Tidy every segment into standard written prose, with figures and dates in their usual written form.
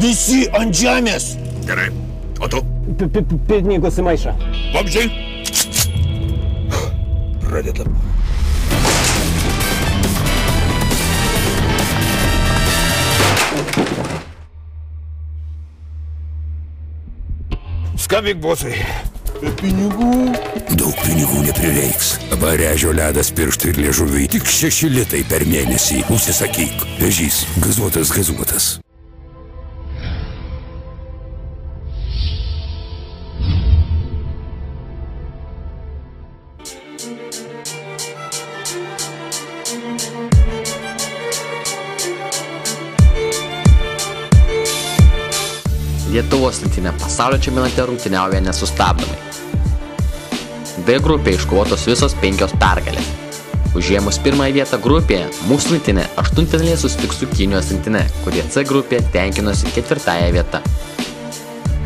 Visi ant žemės. Gerai. O tu? Pinigus į maišą. Vabzdžiai. Pradedam. Skambink bosai. Be pinigų. Daug pinigų neprireiks. Dabar ežio ledas pirštų ir liežuviui tik 6 litai per mėnesį. Užsisakyk. Ežys. Gazuotas. Lietuvos rinktinė pasaulio čempionate rungtyniauja nesustabdomai. B grupėje iškovotos visos 5 pergalės. Užėmus pirmąją vietą grupėje, mūsų rinktinė aštuntfinalyje susitiks su Kinijos rinktine, kurie C grupėje tenkinosi 4 vieta.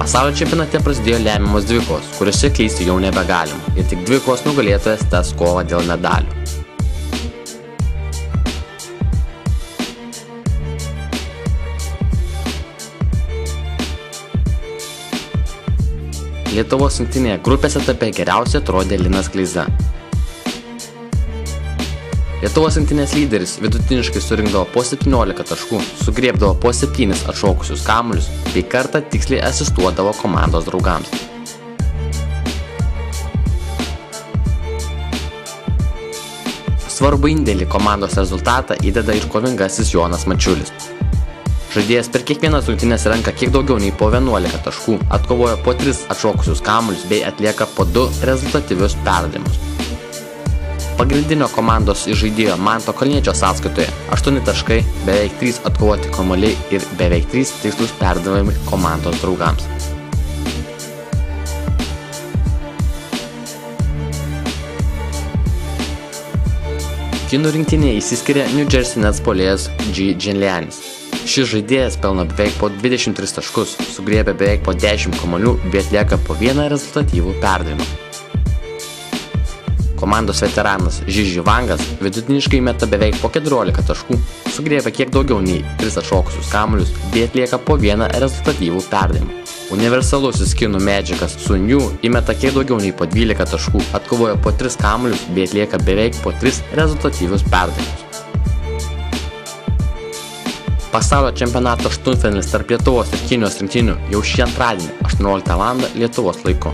Pasaulio čempionate prasidėjo lemiamos dvikovos, kuriuose klysti jau nebegalima, ir tik dvikovos nugalėtojas tęs kovą dėl medalių. Lietuvos rinktinėje grupės etape geriausiai atrodė Linas Kleiza. Lietuvos rinktinės lyderis vidutiniškai surinkdavo po 17 taškų, sugriebdavo po 7 atšokusius kamuolius bei kartą tiksliai asistuodavo komandos draugams. Svarbu indėlį komandos rezultatą įdeda ir kovingasis Jonas Mačiulis. Žaidėjas per kiekvienas rungtynes renka kiek daugiau nei po 11 taškų, atkovoja po 3 atšokusius kamuolius bei atlieka po 2 rezultatyvius perdavimus. Pagrindinio komandos žaidėjo Manto Kalniečio sąskaitoje 8 taškai, beveik 3 atkovoti kamuoliai ir beveik 3 tikslūs perdavimai komandos draugams. Kinų rinktinėje išsiskiria New Jersey Nets puolėjas G. Gianlianis. Šis žaidėjas pelno beveik po 23 taškus, sugriebia beveik po 10 kamuolių bei atlieka po 1 rezultatyvų perdavimą. Komandos veteranas Žiži Vangas vidutiniškai meta beveik po 14 taškų, sugriebia kiek daugiau nei 3 atšokusius kamuolius bei atlieka po 1 rezultatyvų perdavimą. Universalusis kinų medžikas Sun Yu įmeta kiek daugiau nei po 12 taškų, atkovoja po 3 kamuolius bei atlieka beveik po 3 rezultatyvius perdavimus. Pasaulio čempionato aštuntfinalis tarp Lietuvos ir Kinijos rinktinių jau šį antradienį 18 val. Lietuvos laiku.